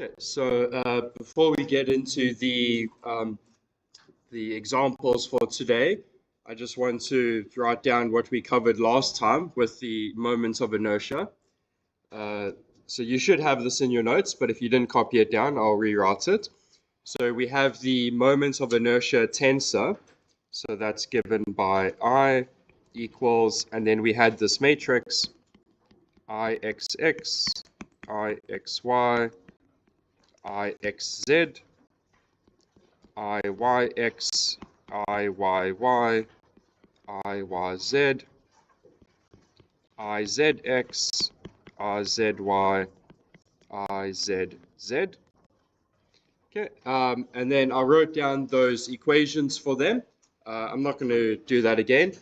Okay, so before we get into the examples for today, I just want to write down what we covered last time with the moments of inertia. So you should have this in your notes, but if you didn't copy it down, I'll rewrite it. So we have the moments of inertia tensor. So that's given by I equals, and then we had this matrix, Ixx, Ixy, Ixz, Iyx, Iyy, Iyz, Izx, Izy, Izz. Okay, and then I wrote down those equations for them. I'm not going to do that again,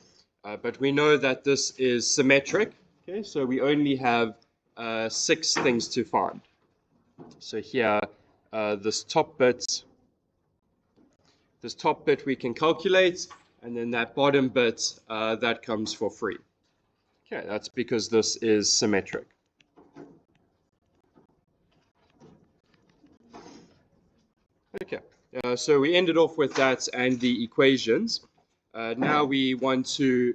but we know that this is symmetric. Okay, so we only have 6 things to find. So here, this top bit we can calculate, and then that bottom bit, that comes for free. Okay, that's because this is symmetric. Okay, so we ended off with that and the equations. Now we want to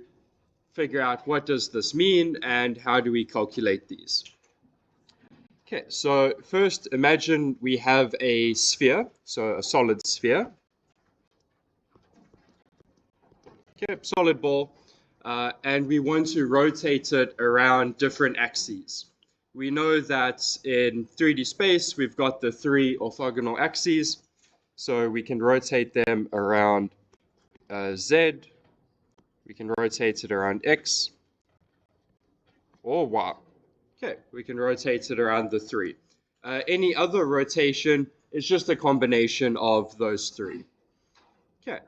figure out what does this mean and how do we calculate these. Okay, so first imagine we have a sphere, so a solid sphere. Okay, solid ball, and we want to rotate it around different axes. We know that in 3D space we've got the 3 orthogonal axes, so we can rotate them around Z, we can rotate it around X, or Y. Okay, we can rotate it around the 3. Any other rotation is just a combination of those 3. Okay,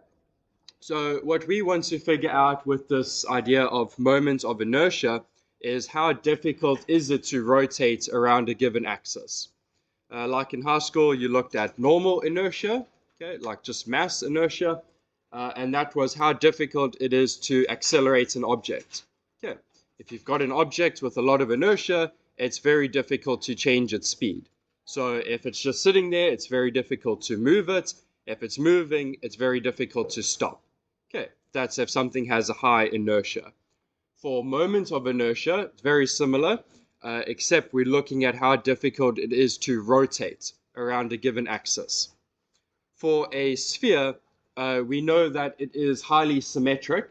so what we want to figure out with this idea of moments of inertia is how difficult is it to rotate around a given axis. Like in high school, you looked at normal inertia, okay, like just mass inertia, and that was how difficult it is to accelerate an object. Okay. If you've got an object with a lot of inertia, it's very difficult to change its speed. So if it's just sitting there, it's very difficult to move it. If it's moving, it's very difficult to stop. Okay, that's if something has a high inertia. For moments of inertia, it's very similar, except we're looking at how difficult it is to rotate around a given axis. For a sphere, we know that it is highly symmetric.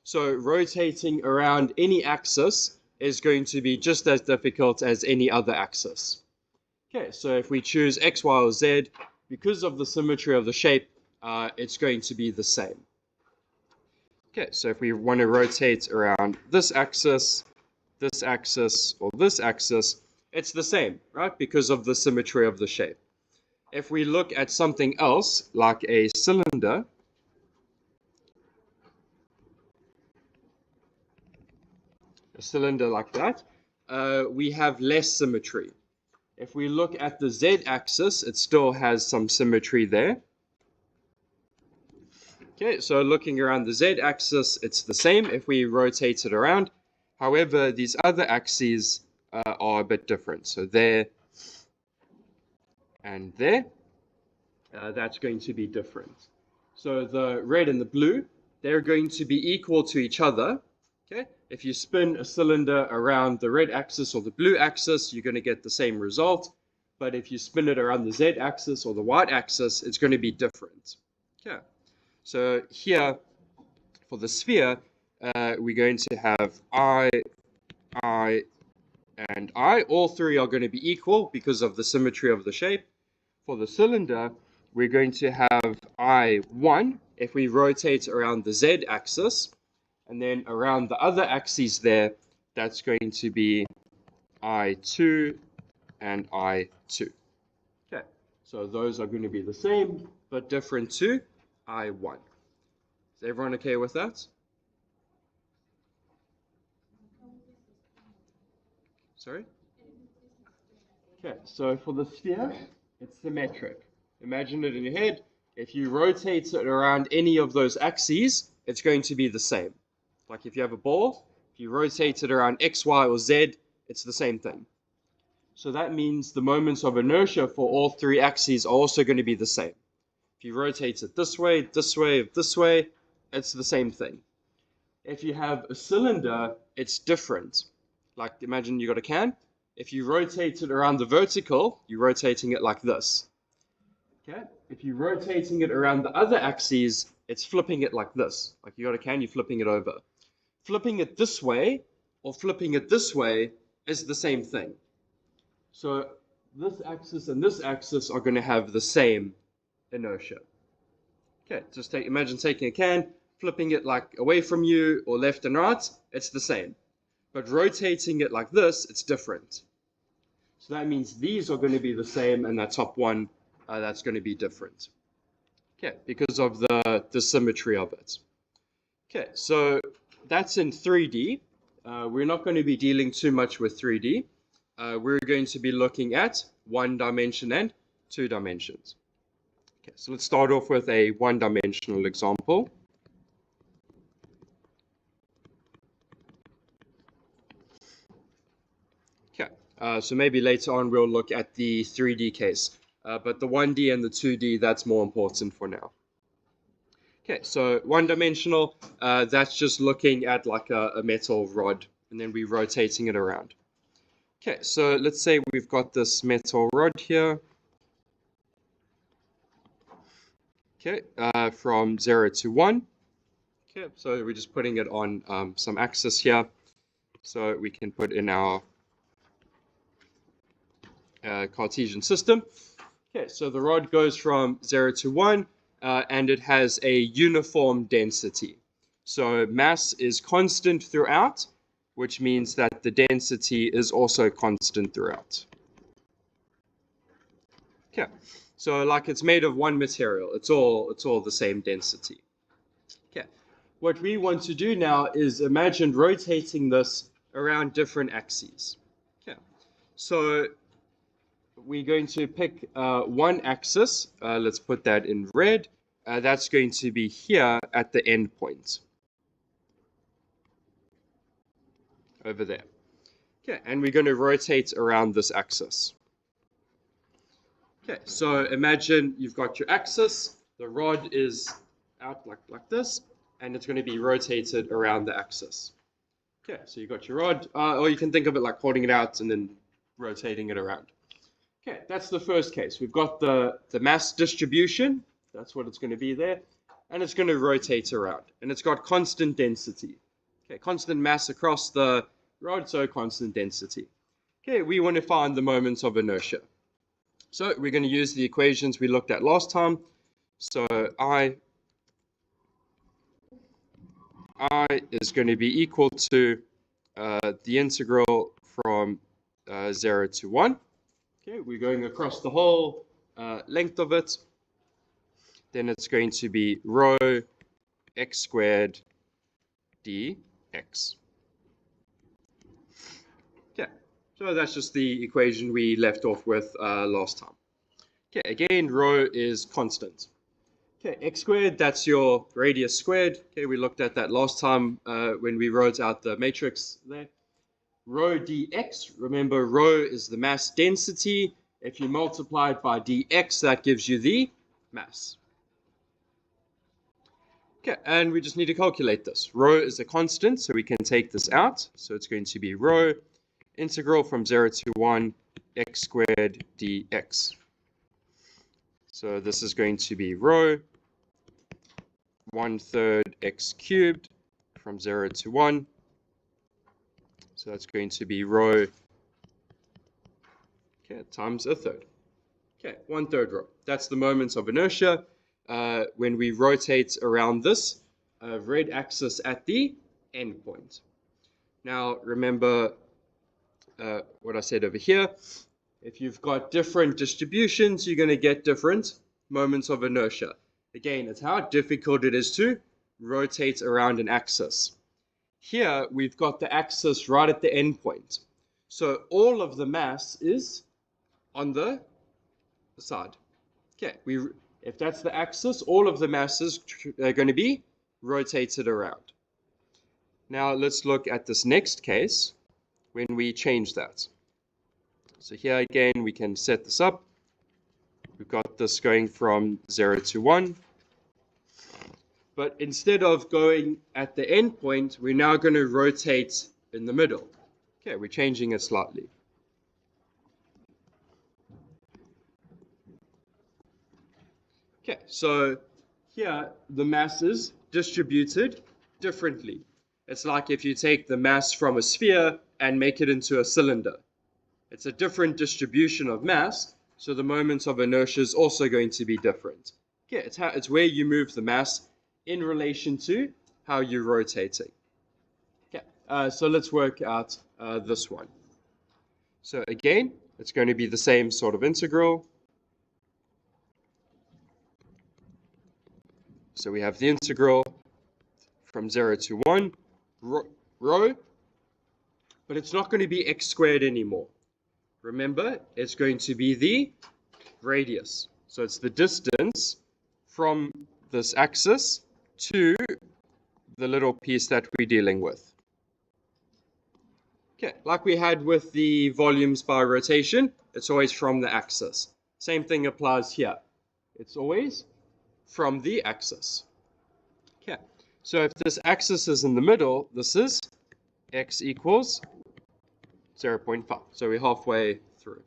So rotating around any axis is going to be just as difficult as any other axis. Okay, so if we choose X, Y, or Z, because of the symmetry of the shape, it's going to be the same. Okay, so if we want to rotate around this axis, or this axis, it's the same, right? Because of the symmetry of the shape. If we look at something else, like a cylinder, like that, we have less symmetry. If we look at the z-axis, it still has some symmetry there. Okay, so looking around the z-axis, it's the same if we rotate it around. However, these other axes are a bit different. So there and there, that's going to be different. So the red and the blue, they're going to be equal to each other. Okay, if you spin a cylinder around the red axis or the blue axis, you're going to get the same result. But if you spin it around the z-axis or the y-axis, it's going to be different. Okay, so here for the sphere, we're going to have I, and I. All 3 are going to be equal because of the symmetry of the shape. For the cylinder, we're going to have I1 if we rotate around the z-axis. And then around the other axes there, that's going to be I2 and I2. Okay, so those are going to be the same, but different to I1. Is everyone okay with that? Sorry? Okay, so for the sphere, it's symmetric. Imagine it in your head. If you rotate it around any of those axes, it's going to be the same. Like if you have a ball, if you rotate it around X, Y, or Z, it's the same thing. So that means the moments of inertia for all three axes are also going to be the same. If you rotate it this way, this way, this way, it's the same thing. If you have a cylinder, it's different. Like imagine you got a can. If you rotate it around the vertical, you're rotating it like this. Okay? If you're rotating it around the other axes, it's flipping it like this. Like you got a can, you're flipping it over. Flipping it this way or flipping it this way is the same thing. So this axis and this axis are going to have the same inertia. Okay, just imagine taking a can, flipping it like away from you or left and right, it's the same. But rotating it like this, it's different. So that means these are going to be the same and that top one, that's going to be different. Okay, because of the symmetry of it. Okay, so that's in 3D. We're not going to be dealing too much with 3D. We're going to be looking at 1 dimension and 2 dimensions. Okay, so let's start off with a one-dimensional example. Okay, so maybe later on we'll look at the 3D case, but the 1D and the 2D, that's more important for now. Okay, so one-dimensional, that's just looking at like a metal rod, and then we're rotating it around. Okay, so let's say we've got this metal rod here. Okay, from 0 to 1. Okay, so we're just putting it on some axis here. So we can put in our Cartesian system. Okay, so the rod goes from 0 to 1, and it has a uniform density. So mass is constant throughout, which means that the density is also constant throughout. Okay. So like it's made of one material, it's all the same density. Okay, what we want to do now is imagine rotating this around different axes. Okay, so we're going to pick one axis, let's put that in red, that's going to be here at the end point. Over there. Okay, and we're going to rotate around this axis. Okay, so imagine you've got your axis, the rod is out like this, and it's going to be rotated around the axis. Okay, so you've got your rod, or you can think of it like holding it out and then rotating it around. Okay, that's the first case. We've got the mass distribution, that's what it's going to be there, and it's going to rotate around, and it's got constant density. Okay, constant mass across the rod, so constant density. Okay, we want to find the moments of inertia. So we're going to use the equations we looked at last time. So I is going to be equal to the integral from 0 to 1. Okay, we're going across the whole length of it. Then it's going to be rho x squared dx. Okay, so that's just the equation we left off with last time. Okay, again, rho is constant. Okay, x squared, that's your radius squared. Okay, we looked at that last time when we wrote out the matrix there. Rho dx, remember rho is the mass density. If you multiply it by dx, that gives you the mass. Okay, and we just need to calculate this. Rho is a constant, so we can take this out. So it's going to be rho integral from 0 to 1 x squared dx. So this is going to be rho 1/3 x cubed from 0 to 1. So that's going to be rho times 1/3. Okay, 1/3 rho. That's the moments of inertia when we rotate around this red axis at the end point. Now remember what I said over here. If you've got different distributions, you're going to get different moments of inertia. Again, it's how difficult it is to rotate around an axis. Here, we've got the axis right at the end point. So all of the mass is on the side. Okay, if that's the axis, all of the masses are going to be rotated around. Now let's look at this next case when we change that. So here again, we can set this up. We've got this going from 0 to 1. But instead of going at the end point, we're now going to rotate in the middle. Okay, we're changing it slightly. Okay, so here the mass is distributed differently. It's like if you take the mass from a sphere and make it into a cylinder. It's a different distribution of mass, so the moment of inertia is also going to be different. Okay, it's where you move the mass in relation to how you're rotating. Okay, so let's work out this one. So again, it's going to be the same sort of integral. So we have the integral from 0 to 1 rho, but it's not going to be x squared anymore. Remember, it's going to be the radius. So it's the distance from this axis to the little piece that we're dealing with. Okay, like we had with the volumes by rotation, it's always from the axis. Same thing applies here. It's always from the axis. Okay, so if this axis is in the middle, this is x equals 0.5. So we're halfway through.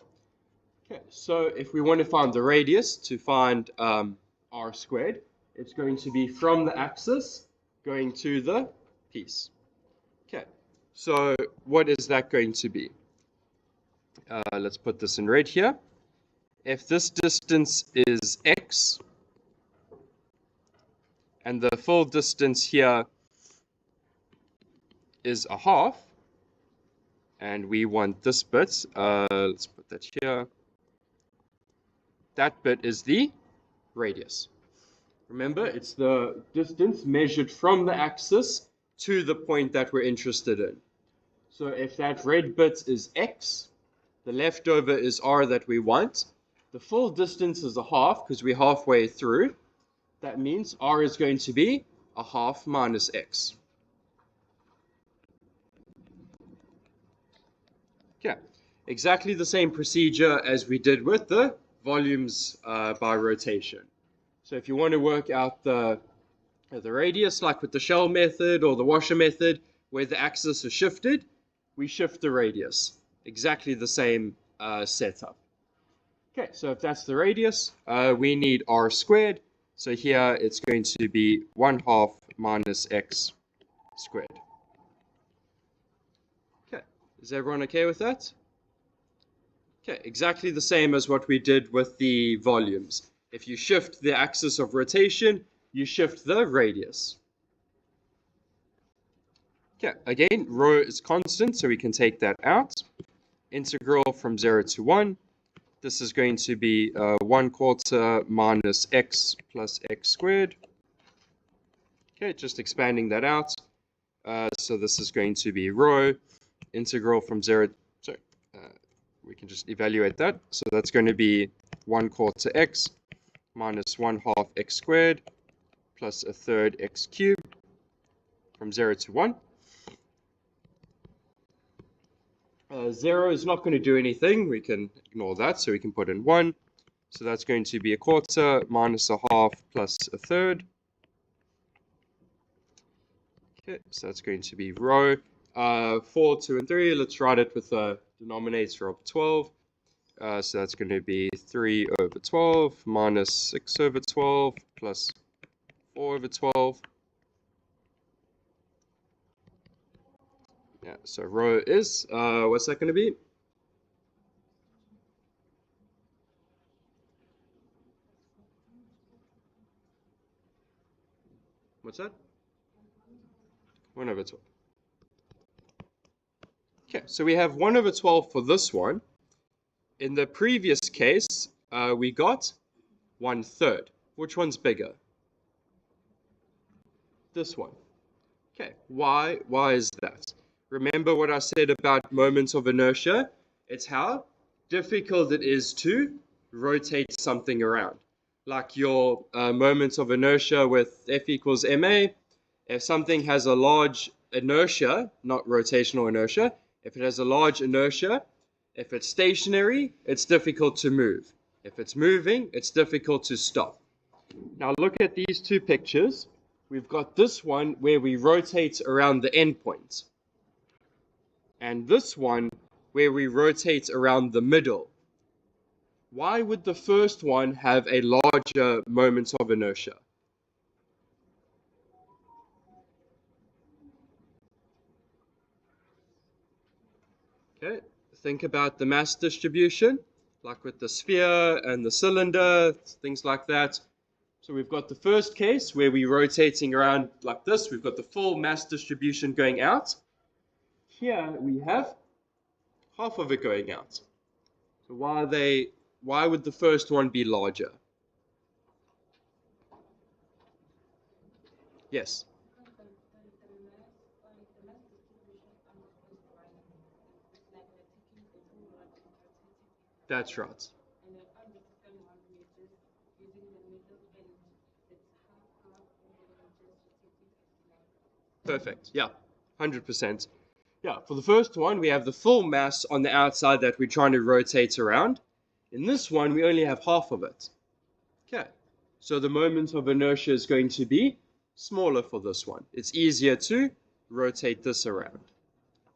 Okay, so if we want to find the radius to find r squared, it's going to be from the axis going to the piece. Okay, so what is that going to be? Let's put this in red here. If this distance is x, and the full distance here is a half, and we want this bit, let's put that here. That bit is the radius. Remember, it's the distance measured from the axis to the point that we're interested in. So if that red bit is x, the leftover is r that we want. The full distance is a half because we're halfway through. That means r is going to be a half minus x. Okay, exactly the same procedure as we did with the volumes by rotation. So if you want to work out the radius, like with the shell method or the washer method, where the axis is shifted, we shift the radius. Exactly the same setup. Okay, so if that's the radius, we need r squared. So here it's going to be 1/2 minus x squared. Okay, is everyone okay with that? Okay, exactly the same as what we did with the volumes. If you shift the axis of rotation, you shift the radius. Okay, again, rho is constant, so we can take that out. Integral from 0 to 1. This is going to be 1/4 minus x plus x squared. Okay, just expanding that out. So this is going to be rho. Integral from 0, sorry, we can just evaluate that. So that's going to be 1/4 x minus 1/2 x squared plus 1/3 x cubed from 0 to 1. 0 is not going to do anything. We can ignore that, so we can put in 1. So that's going to be 1/4 minus 1/2 plus 1/3. Okay, so that's going to be rho. 4, 2, and 3, let's write it with a denominator of 12. So that's going to be 3 over 12 minus 6 over 12 plus 4 over 12. Yeah, so rho is, what's that going to be? What's that? 1 over 12. Okay, so we have 1 over 12 for this one. In the previous case, we got 1/3. Which one's bigger? This one. Okay, why is that? Remember what I said about moments of inertia? It's how difficult it is to rotate something around. Like your moments of inertia with F equals ma. If something has a large inertia, not rotational inertia, if it has a large inertia, If it's stationary, it's difficult to move. If it's moving, it's difficult to stop. Now look at these two pictures. We've got this one where we rotate around the endpoint, and this one where we rotate around the middle. Why would the first one have a larger moment of inertia? Okay, think about the mass distribution, like with the sphere and the cylinder, things like that. So we've got the first case where we're rotating around like this. We've got the full mass distribution going out. Here we have half of it going out. So why would the first one be larger? Yes. That's right. Perfect. Yeah, 100%. Yeah, for the first one, we have the full mass on the outside that we're trying to rotate around. In this one, we only have half of it. Okay, so the moment of inertia is going to be smaller for this one. It's easier to rotate this around.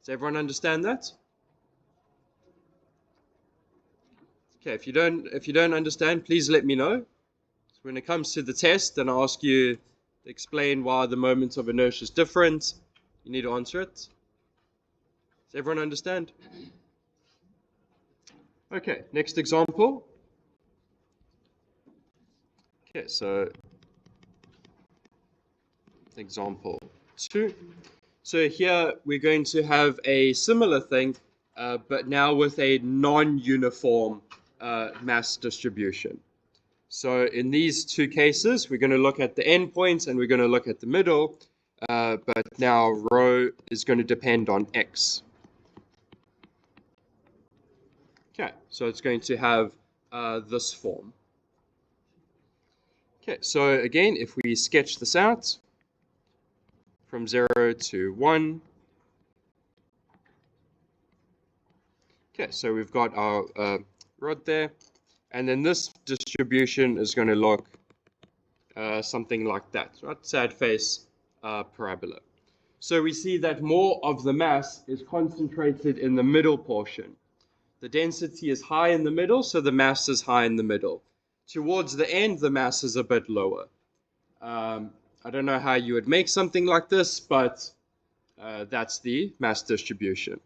Does everyone understand that? Okay, if you don't understand, please let me know. So when it comes to the test, then I'll ask you to explain why the moment of inertia is different. You need to answer it. Does everyone understand? Okay, next example. Okay, so example 2. So here we're going to have a similar thing, but now with a non-uniform mass distribution. So in these two cases, we're going to look at the endpoints and we're going to look at the middle, but now rho is going to depend on x. Okay, so it's going to have this form. Okay, so again, if we sketch this out from 0 to 1. Okay, so we've got our rod there. And then this distribution is going to look something like that, right? Sad face parabola. So we see that more of the mass is concentrated in the middle portion. The density is high in the middle, so the mass is high in the middle. Towards the end, the mass is a bit lower. I don't know how you would make something like this, but that's the mass distribution.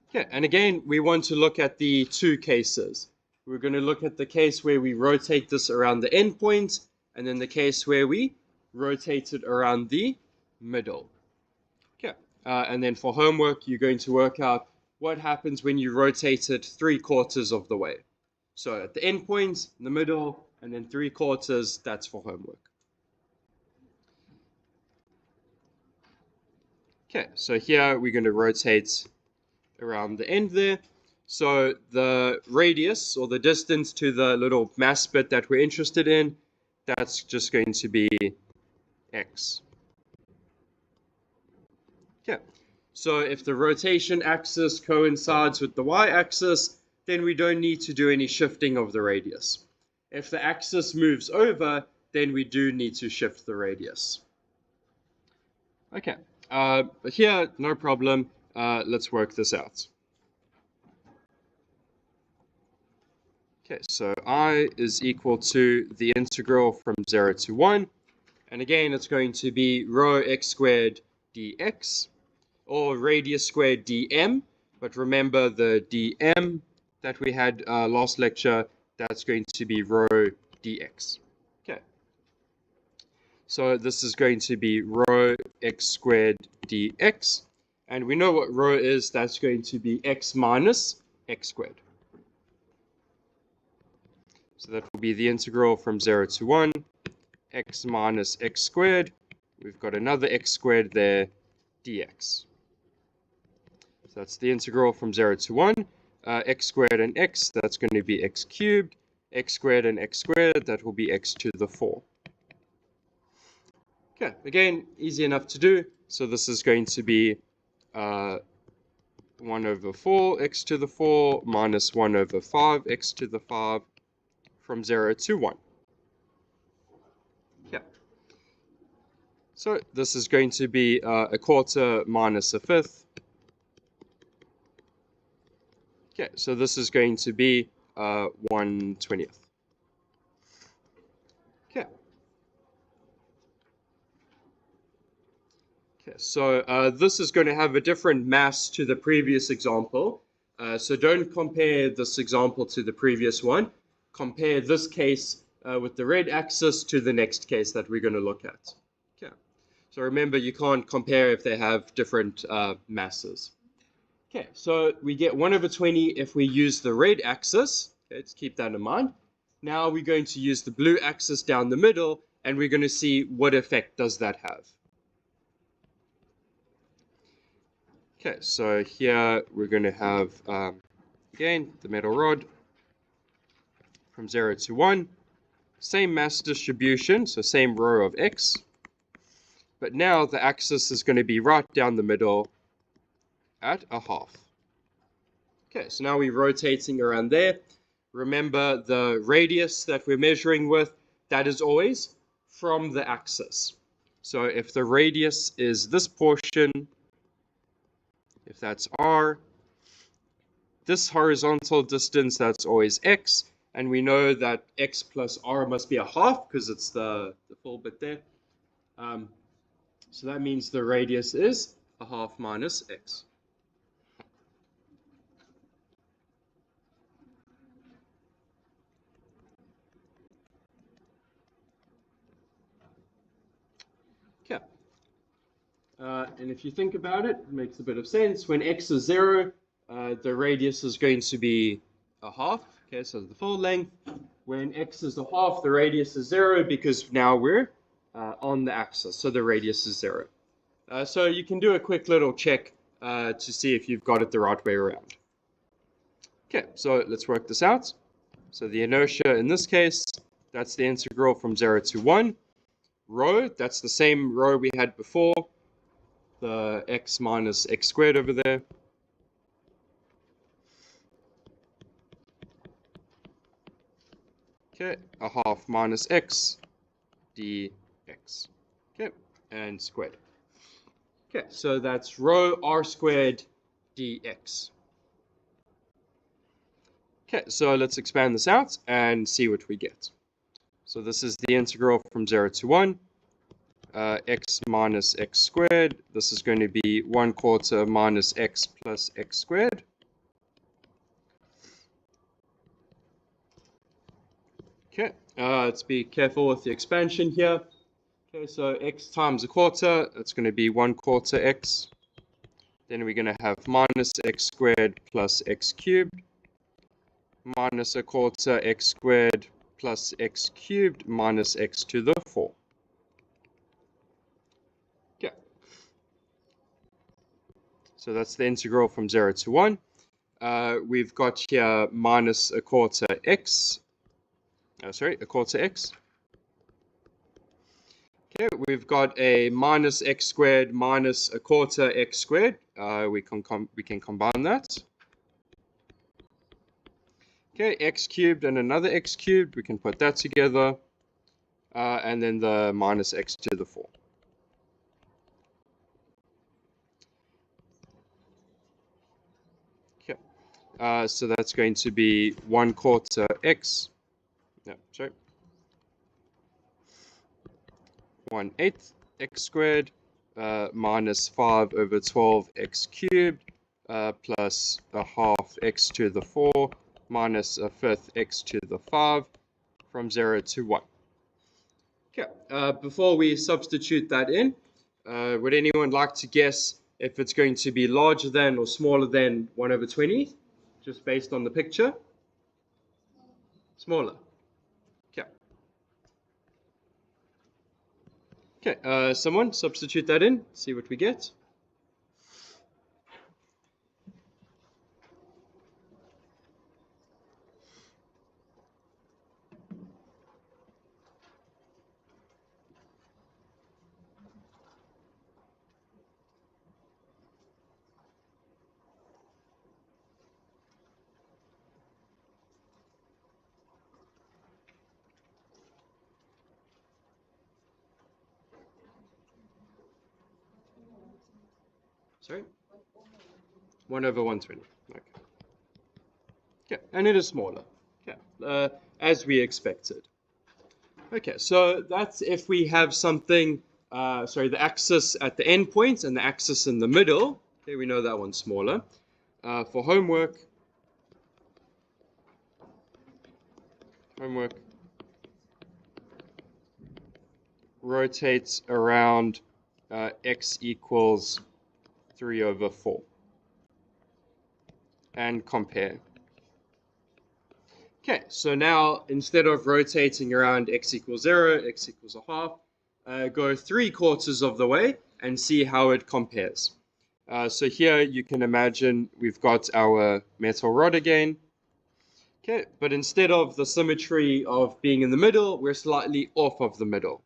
Okay, and again, we want to look at the two cases. We're going to look at the case where we rotate this around the endpoint, and then the case where we rotate it around the middle. Okay, and then for homework, you're going to work out what happens when you rotate it 3/4 of the way. So at the endpoint, in the middle, and then 3/4, that's for homework. Okay, so here we're going to rotate around the end there. So the radius or the distance to the little mass bit that we're interested in, that's just going to be x. Okay, so if the rotation axis coincides with the y-axis, then we don't need to do any shifting of the radius. If the axis moves over, then we do need to shift the radius. Okay, but here, no problem. Let's work this out. Okay, so I is equal to the integral from 0 to 1. And again, it's going to be rho x squared dx, or radius squared dm. But remember the dm that we had last lecture, that's going to be rho dx. Okay. So this is going to be rho x squared dx. And we know what rho is. That's going to be x minus x squared. So that will be the integral from 0 to 1, x minus x squared. We've got another x squared there, dx. So that's the integral from 0 to 1. X squared and x, that's going to be x cubed. X squared and x squared, that will be x to the 4. Okay, again, easy enough to do. So this is going to be 1 over 4 x to the 4 minus 1 over 5 x to the 5 from 0 to 1. Yeah. So this is going to be a quarter minus a fifth. Okay, so this is going to be 1/20th. Okay. Okay, so this is going to have a different mass to the previous example. So don't compare this example to the previous one. Compare this case with the red axis to the next case that we're going to look at. Okay. So remember, you can't compare if they have different masses. Okay, so we get 1 over 20 if we use the red axis. Okay, let's keep that in mind. Now we're going to use the blue axis down the middle, and we're going to see what effect does that have. Okay, so here we're going to have, again, the metal rod from 0 to 1. Same mass distribution, so same row of x. But now the axis is going to be right down the middle at a half. Okay, so now we're rotating around there. Remember the radius that we're measuring with, that is always from the axis. So if the radius is this portion, if that's r, this horizontal distance, that's always x, and we know that x plus r must be a half because it's the full bit there. So that means the radius is a half minus x. Okay. And if you think about it, it makes a bit of sense. When x is 0, the radius is going to be a half. Okay, so the full length. When x is a half, the radius is 0 because now we're on the axis, so the radius is 0. So you can do a quick little check to see if you've got it the right way around. Okay, so let's work this out. So the inertia in this case, that's the integral from 0 to 1. Rho, that's the same rho we had before, the x minus x squared over there. Okay, a half minus x dx. Okay, and squared. Okay, so that's rho r squared dx. Okay, so let's expand this out and see what we get. So this is the integral from 0 to 1. X minus x squared. This is going to be 1/4 minus x plus x squared. Okay, let's be careful with the expansion here. Okay, so x times a quarter, that's going to be 1/4 x. Then we're going to have minus x squared plus x cubed, minus 1/4 x squared plus x cubed minus x to the 4. Okay. So that's the integral from 0 to 1. We've got here minus 1/4 x. Sorry, 1/4 x. Okay, we've got a minus x squared minus 1/4 x squared. We can combine that. Okay, x cubed and another x cubed. We can put that together. And then the minus x to the 4. Okay, so that's going to be 1/4 x. No, sorry. 1/8 x squared minus 5 over 12 x cubed plus a half x to the 4 minus a fifth x to the 5 from 0 to 1. Okay, before we substitute that in, would anyone like to guess if it's going to be larger than or smaller than 1 over 20, just based on the picture? Smaller. Okay, someone substitute that in, see what we get. Sorry? 1 over 120. Okay. Okay, and it is smaller. Okay, as we expected. Okay, so that's if we have something, the axis at the end point and the axis in the middle. Okay, we know that one's smaller. For homework rotates around x equals 3 over 4. And compare. Okay, so now instead of rotating around x equals 0, x equals a half, go 3/4 of the way and see how it compares. So here you can imagine we've got our metal rod again. Okay, but instead of the symmetry of being in the middle, we're slightly off of the middle.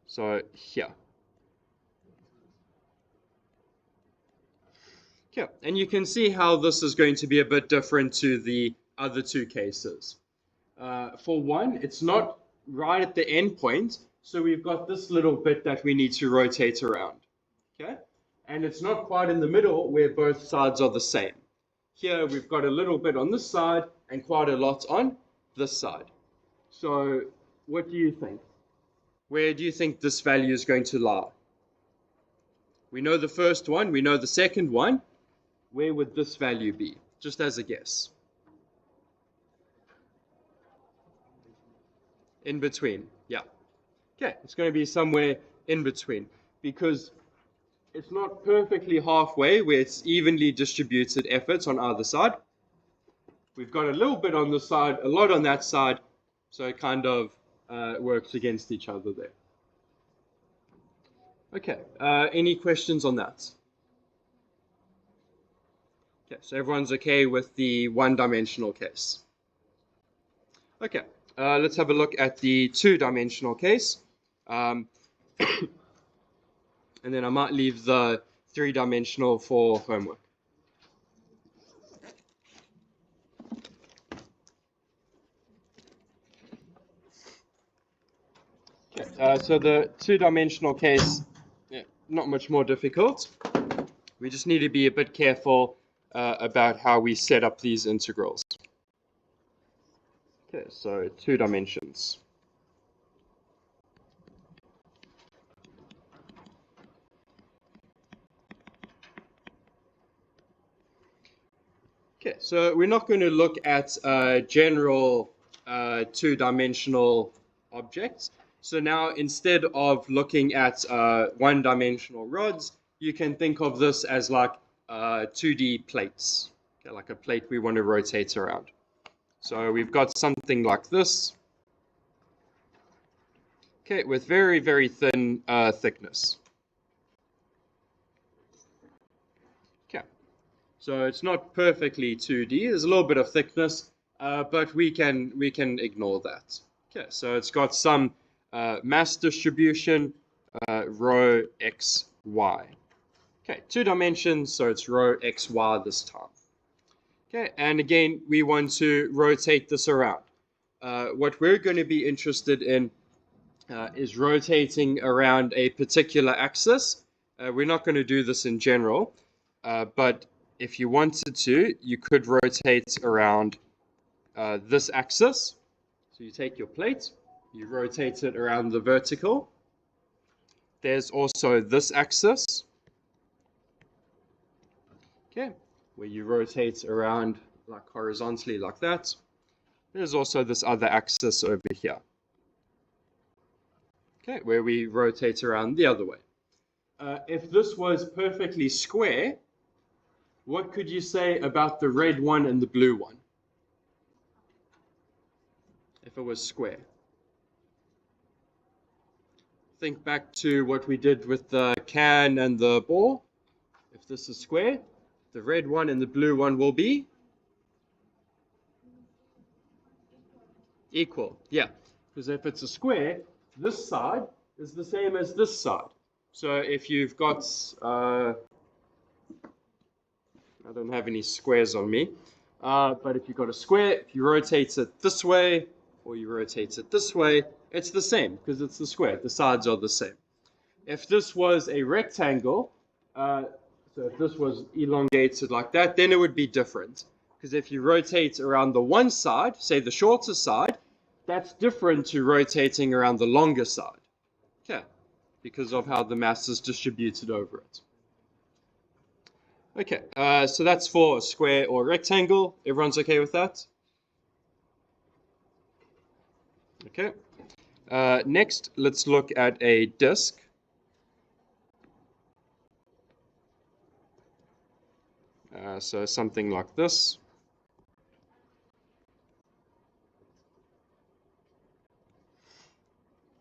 So here. Okay, and you can see how this is going to be a bit different to the other two cases. For one, it's not right at the end point, so we've got this little bit that we need to rotate around. Okay, and it's not quite in the middle where both sides are the same. Here we've got a little bit on this side and quite a lot on this side. So what do you think? Where do you think this value is going to lie? We know the first one, we know the second one. Where would this value be? Just as a guess. In between, yeah. Okay, it's going to be somewhere in between because it's not perfectly halfway where it's evenly distributed efforts on either side. We've got a little bit on this side, a lot on that side, so it kind of works against each other there. Okay, any questions on that? Okay, so everyone's okay with the one-dimensional case. Okay, let's have a look at the two-dimensional case. And then I might leave the three-dimensional for homework. Okay, so the two-dimensional case, not much more difficult. We just need to be a bit careful about how we set up these integrals. Okay, so 2 dimensions. Okay, so we're not going to look at general two-dimensional objects. So now instead of looking at one-dimensional rods, you can think of this as like 2D plates, okay, like a plate we want to rotate around. So we've got something like this, okay, with very, very thin thickness. Okay, so it's not perfectly 2D. There's a little bit of thickness, but we can ignore that. Okay, so it's got some mass distribution, rho x, y. Okay, 2 dimensions, so it's rho x, y this time. Okay, and again, we want to rotate this around. What we're going to be interested in is rotating around a particular axis. We're not going to do this in general, but if you wanted to, you could rotate around this axis. So you take your plate, you rotate it around the vertical. There's also this axis, okay, where you rotate around like horizontally like that. There's also this other axis over here, okay, where we rotate around the other way. If this was perfectly square, what could you say about the red one and the blue one? If it was square. Think back to what we did with the can and the ball. If this is square, the red one and the blue one will be equal. Yeah, because if it's a square, this side is the same as this side. So if you've got, I don't have any squares on me, but if you've got a square, if you rotate it this way or you rotate it this way, it's the same because it's the square. The sides are the same. If this was a rectangle, So if this was elongated like that, then it would be different. Because if you rotate around the one side, say the shorter side, that's different to rotating around the longer side. Okay, because of how the mass is distributed over it. Okay, so that's for a square or rectangle. Everyone's okay with that? Okay. Next, let's look at a disk. So something like this.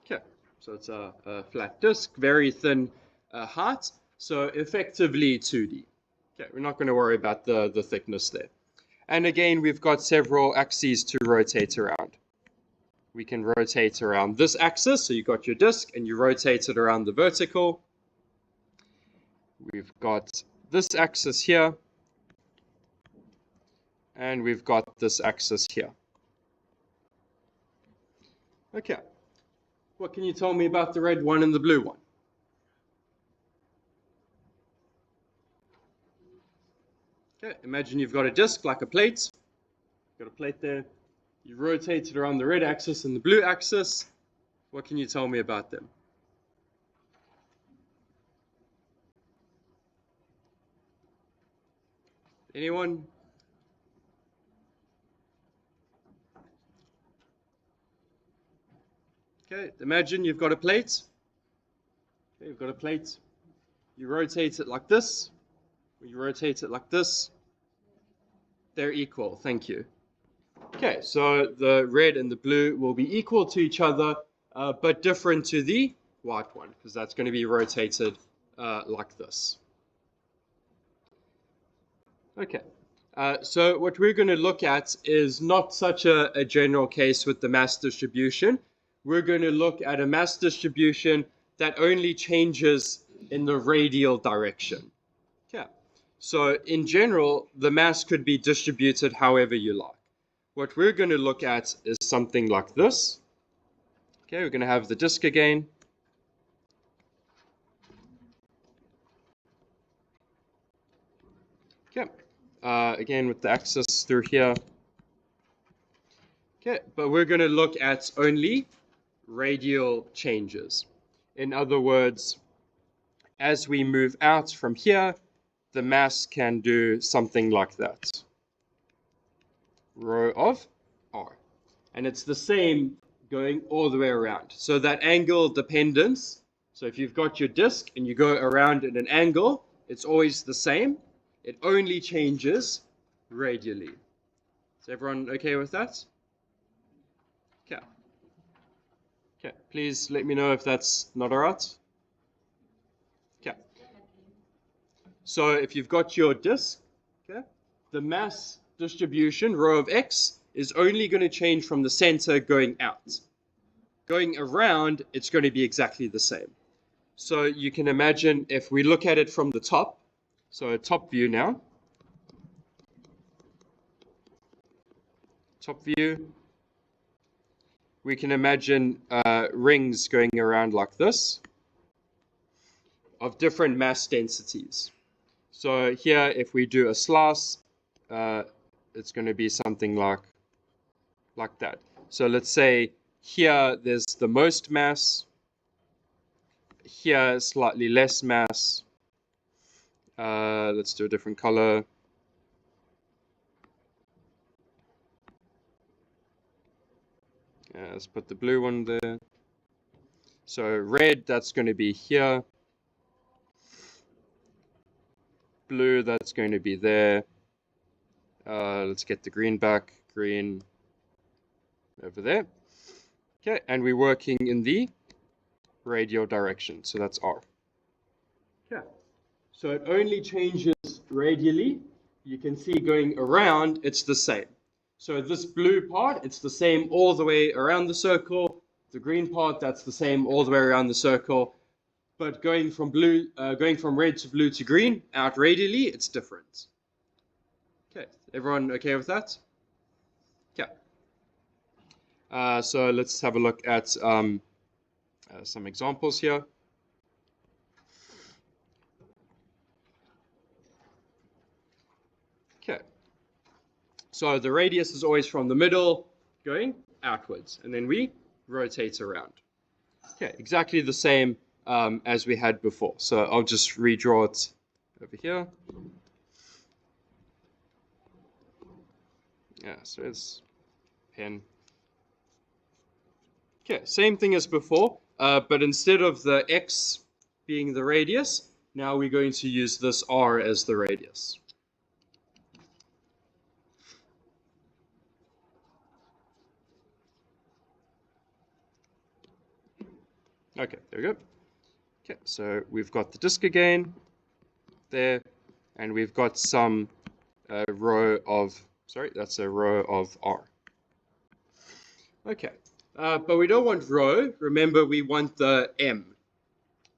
Okay, so it's a flat disk, very thin height, so effectively 2D. Okay, we're not going to worry about the thickness there. And again, we've got several axes to rotate around. We can rotate around this axis, so you've got your disk, and you rotate it around the vertical. We've got this axis here, and we've got this axis here. Okay, what can you tell me about the red one and the blue one? Okay, imagine you've got a disk like a plate. You've got a plate there. You rotate it around the red axis and the blue axis. What can you tell me about them? Anyone? Okay, imagine you've got a plate. Okay, you've got a plate. You rotate it like this. You rotate it like this. They're equal. Thank you. Okay, so the red and the blue will be equal to each other, but different to the white one, because that's going to be rotated like this. Okay, so what we're going to look at is not such a general case with the mass distribution. We're going to look at a mass distribution that only changes in the radial direction. Okay, so in general, the mass could be distributed however you like. What we're going to look at is something like this. Okay, we're going to have the disk again. Okay, again with the axis through here. Okay, but we're going to look at only radial changes. In other words, as we move out from here, the mass can do something like that. Rho of r. And it's the same going all the way around. So that angle dependence, so if you've got your disk and you go around at an angle, it's always the same. It only changes radially. Is everyone okay with that? Okay. Okay, please let me know if that's not all right. Okay. So if you've got your disk, okay, the mass distribution, rho of x, is only going to change from the center going out. Going around, it's going to be exactly the same. So you can imagine if we look at it from the top, so a top view now. Top view. We can imagine rings going around like this of different mass densities. So here, if we do a slice, it's going to be something like that. So let's say here there's the most mass, here slightly less mass. Let's do a different color. Let's put the blue one there. So red, that's going to be here. Blue, that's going to be there. Let's get the green back. Green over there. Okay, and we're working in the radial direction, so that's R. Okay, so it only changes radially. You can see going around, it's the same. So this blue part, it's the same all the way around the circle. The green part, that's the same all the way around the circle. But going from red to blue to green, out radially, it's different. Okay, everyone okay with that? Okay. So let's have a look at some examples here. So the radius is always from the middle going outwards, and then we rotate around. Okay, exactly the same as we had before. So I'll just redraw it over here. Yeah, so it's pen. Okay, same thing as before, but instead of the x being the radius, now we're going to use this r as the radius. Okay, there we go. Okay, so we've got the disk again there, and we've got some row of, sorry, that's a row of r. Okay, but we don't want rho. Remember, we want the m,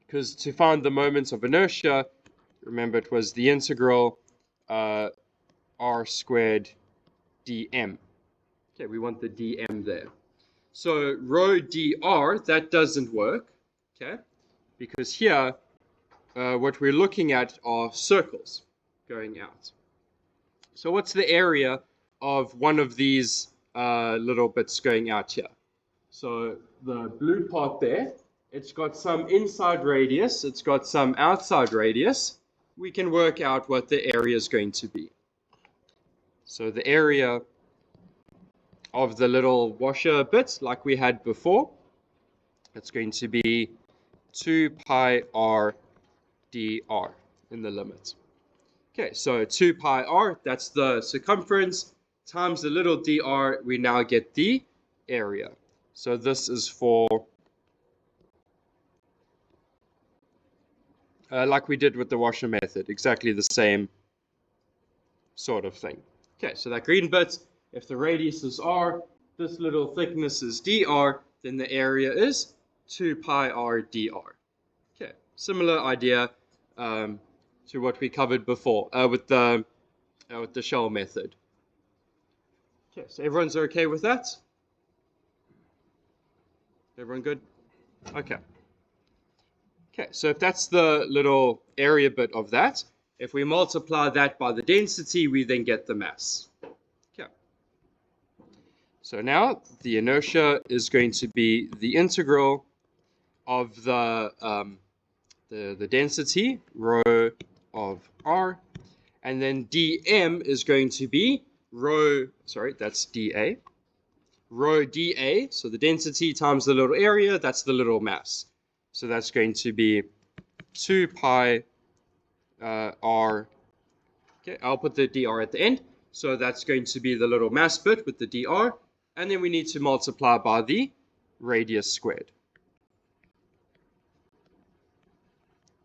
because to find the moments of inertia, remember it was the integral r squared dm. Okay, we want the dm there. So rho dr, that doesn't work, okay, because here what we're looking at are circles going out. So what's the area of one of these little bits going out here? So the blue part there, it's got some inside radius, it's got some outside radius. We can work out what the area is going to be. So the area of the little washer bit, like we had before, it's going to be 2 pi r dr in the limit. Okay, so 2 pi r, that's the circumference, times the little dr, we now get the area. So this is for, like we did with the washer method, exactly the same sort of thing. Okay, so that green bit, if the radius is r, this little thickness is dr, then the area is 2 pi r dr. Okay, similar idea to what we covered before with the shell method. Okay, so everyone's okay with that? Everyone good? Okay. Okay, so if that's the little area bit of that, if we multiply that by the density, we then get the mass. Okay. So now the inertia is going to be the integral of the density, rho of r, and then dm is going to be rho, sorry, that's dA. Rho dA, so the density times the little area, that's the little mass. So that's going to be 2 pi r. Okay, I'll put the dr at the end. So that's going to be the little mass bit with the dr. And then we need to multiply by the radius squared.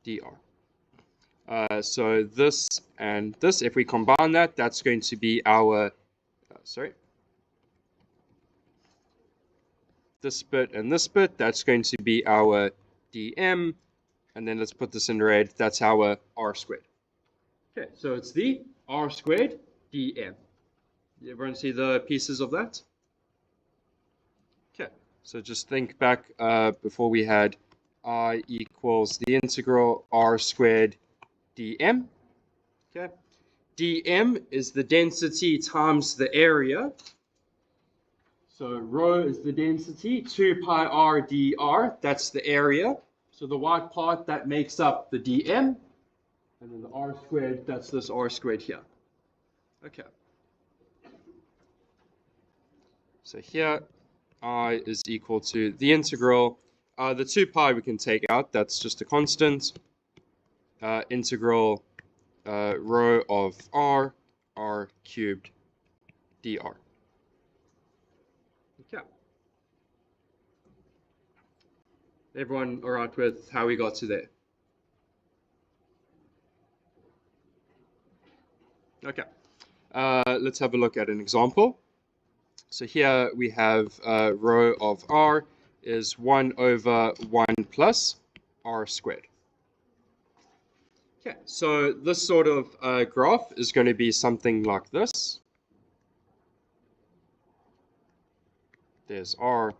dr. So this and this, if we combine that, that's going to be our, this bit and this bit, that's going to be our dm, and then let's put this in red, that's our r squared. Okay, so it's the r squared dm. Everyone see the pieces of that? Okay, so just think back before we had I equals the integral r squared dm. Okay, dm is the density times the area. So rho is the density, 2 pi r dr, that's the area. So the white part, that makes up the dm. And then the r squared, that's this r squared here. Okay. So here, I is equal to the integral. The 2 pi we can take out, that's just a constant. Integral rho of r cubed dr. Okay. Everyone all right with how we got to there? Okay. Let's have a look at an example. So here we have rho of r is 1 over 1 plus r squared. Okay, so this sort of graph is going to be something like this. There's r,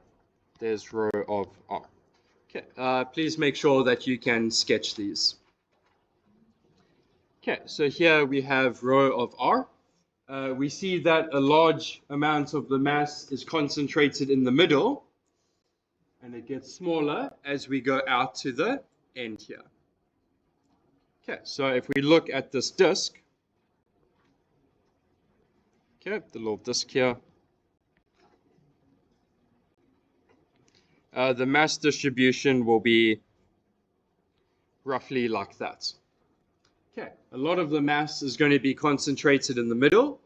there's rho of r. Okay, please make sure that you can sketch these. Okay, so here we have rho of r. we see that a large amount of the mass is concentrated in the middle, and it gets smaller as we go out to the end here. Okay, so if we look at this disk, okay, the little disk here, the mass distribution will be roughly like that. Okay, a lot of the mass is going to be concentrated in the middle,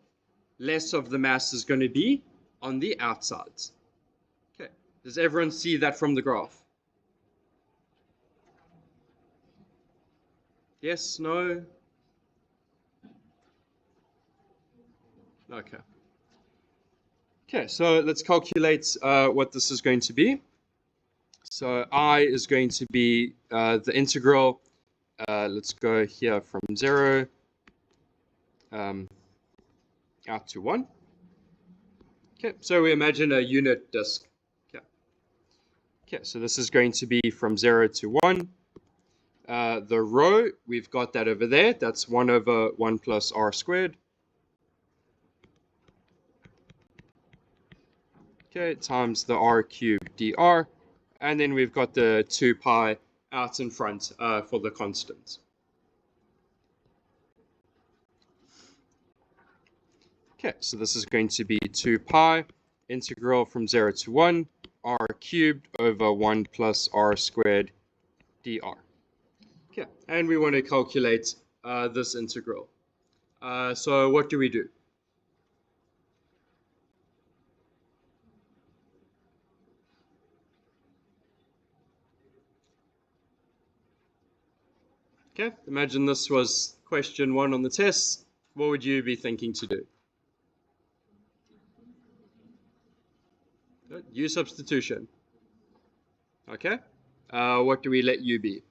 less of the mass is going to be on the outsides. Okay, does everyone see that from the graph? Yes, no? Okay. Okay, so let's calculate what this is going to be. So I is going to be the integral. Let's go here from 0 out to 1. Okay, so we imagine a unit disk. Okay. Okay, so this is going to be from 0 to 1. The rho, we've got that over there. That's 1 over 1 plus r squared. Okay, times the r cubed dr. And then we've got the 2 pi out in front for the constant. Okay, so this is going to be 2 pi integral from 0 to 1 r cubed over 1 plus r squared dr. Okay, and we want to calculate this integral. So what do we do? Okay, imagine this was question 1 on the test. What would you be thinking to do? U substitution. Okay, what do we let U be?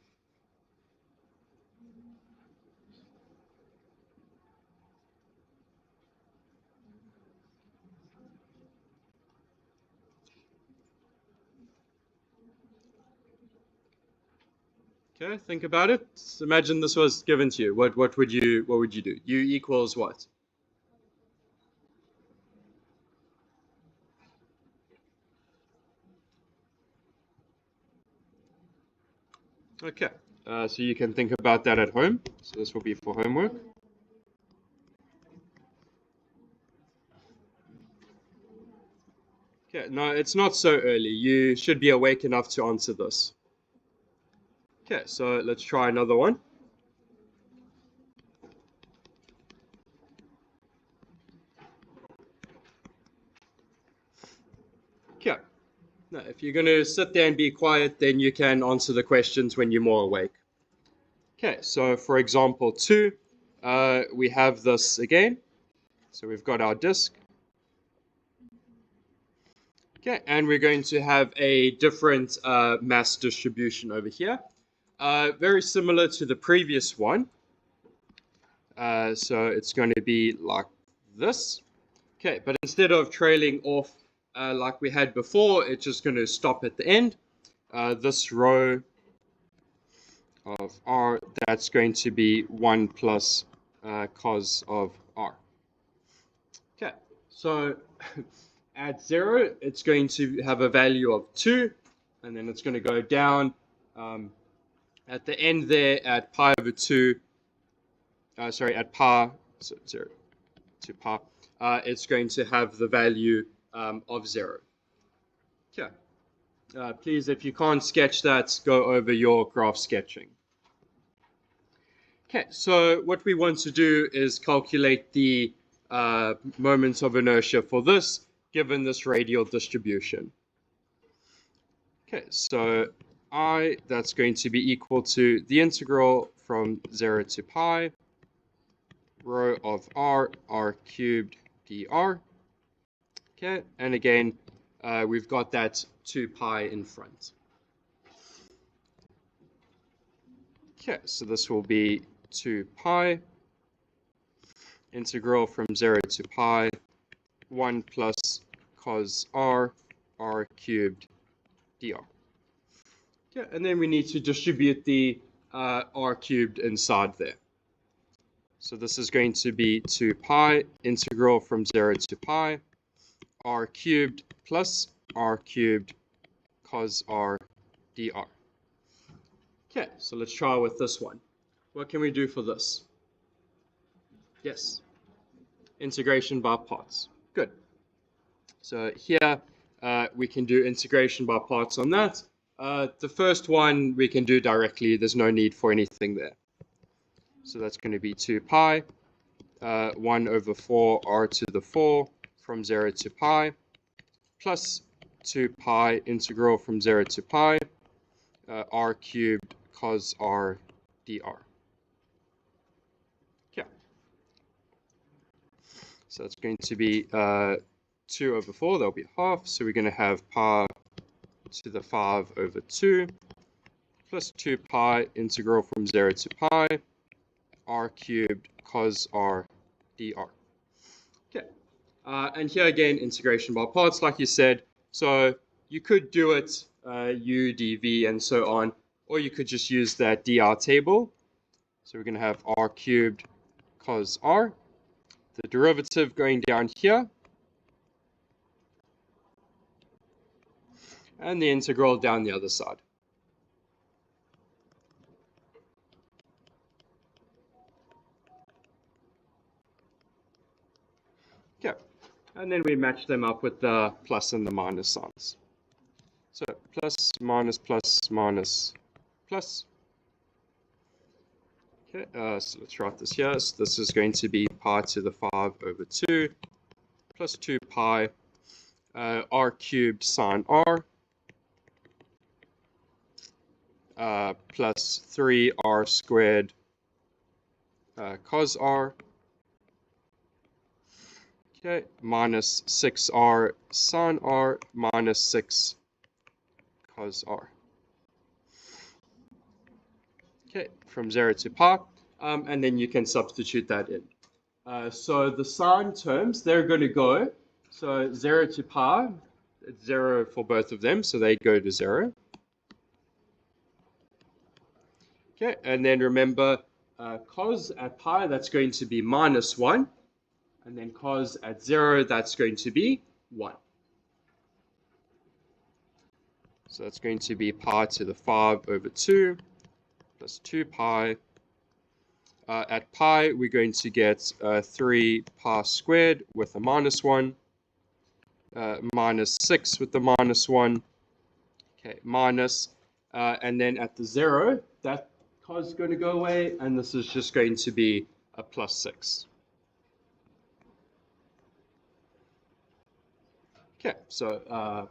Okay, think about it. Imagine this was given to you. What would you do? U equals what? Okay, so you can think about that at home. So this will be for homework. Okay, no, it's not so early. You should be awake enough to answer this. Okay, so let's try another one. Okay, now if you're going to sit there and be quiet, then you can answer the questions when you're more awake. Okay, so for example 2, we have this again. So we've got our disk. Okay, and we're going to have a different mass distribution over here. Very similar to the previous one. So it's going to be like this. Okay, but instead of trailing off like we had before, it's just going to stop at the end. This row of r, that's going to be 1 plus cos of r. Okay, so at 0, it's going to have a value of 2, and then it's going to go down at the end there at pi over 2, at pi, so 0 to pi, it's going to have the value of 0. Okay. Please, if you can't sketch that, go over your graph sketching. Okay, so what we want to do is calculate the moments of inertia for this, given this radial distribution. Okay, so I, that's going to be equal to the integral from 0 to pi, rho of r cubed dr. Okay, and again, we've got that 2 pi in front. Okay, so this will be 2 pi integral from 0 to pi 1 plus cos r cubed dr. Okay, and then we need to distribute the r cubed inside there. So this is going to be 2 pi integral from 0 to pi r cubed plus r cubed cos r dr. Okay, so let's try with this one. What can we do for this? Yes, integration by parts. Good. So here we can do integration by parts on that. The first one we can do directly. There's no need for anything there. So that's going to be 2 pi, 1 over 4 r to the 4 from 0 to pi, plus 2 pi integral from 0 to pi, r cubed cos r dr. Okay. So that's going to be 2 over 4, that'll be half. So we're going to have pi to the 5 over 2, plus 2 pi integral from 0 to pi, r cubed cos r dr. Okay, and here again, integration by parts, like you said. So you could do it u, dv, and so on, or you could just use that dr table. So we're going to have r cubed cos r, the derivative going down here, and the integral down the other side. Okay, and then we match them up with the plus and the minus signs. So plus, minus, plus, minus, plus. Okay, so let's write this here. So this is going to be pi to the 5 over 2 plus 2 pi r cubed sine r plus 3r squared cos r. Okay, minus 6r sine r minus 6 cos r. Okay, from 0 to pi, and then you can substitute that in. So the sine terms, they're going to go, so 0 to pi, it's 0 for both of them, so they go to 0. Okay, and then remember, cos at pi, that's going to be minus 1. And then cos at 0, that's going to be 1. So that's going to be pi to the 5 over 2 plus 2 pi. At pi, we're going to get 3 pi squared with a minus 1, minus 6 with the minus 1, okay, minus, and then at the 0, that cos is going to go away, and this is just going to be a plus 6. Okay, so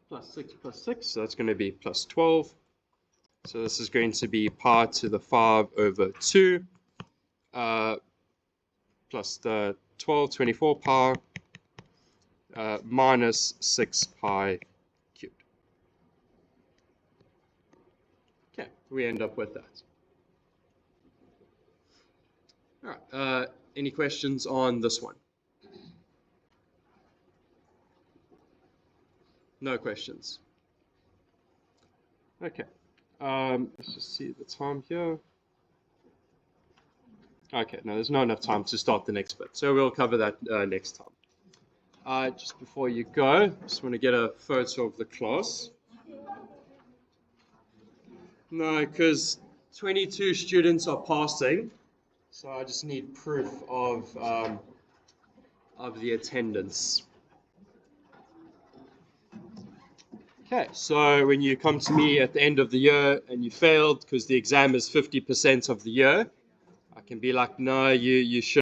plus 6, so that's going to be plus 12. So this is going to be pi to the 5 over 2 plus the 12, 24 pi minus 6 pi cubed. Okay, we end up with that. All right, any questions on this one? No questions. Okay, let's just see the time here. Okay, no, there's not enough time to start the next bit, so we'll cover that next time. Just before you go, just want to get a photo of the class. No, because 22 students are passing, so I just need proof of the attendance. Okay, so when you come to me at the end of the year and you failed because the exam is 50% of the year, I can be like, no, you should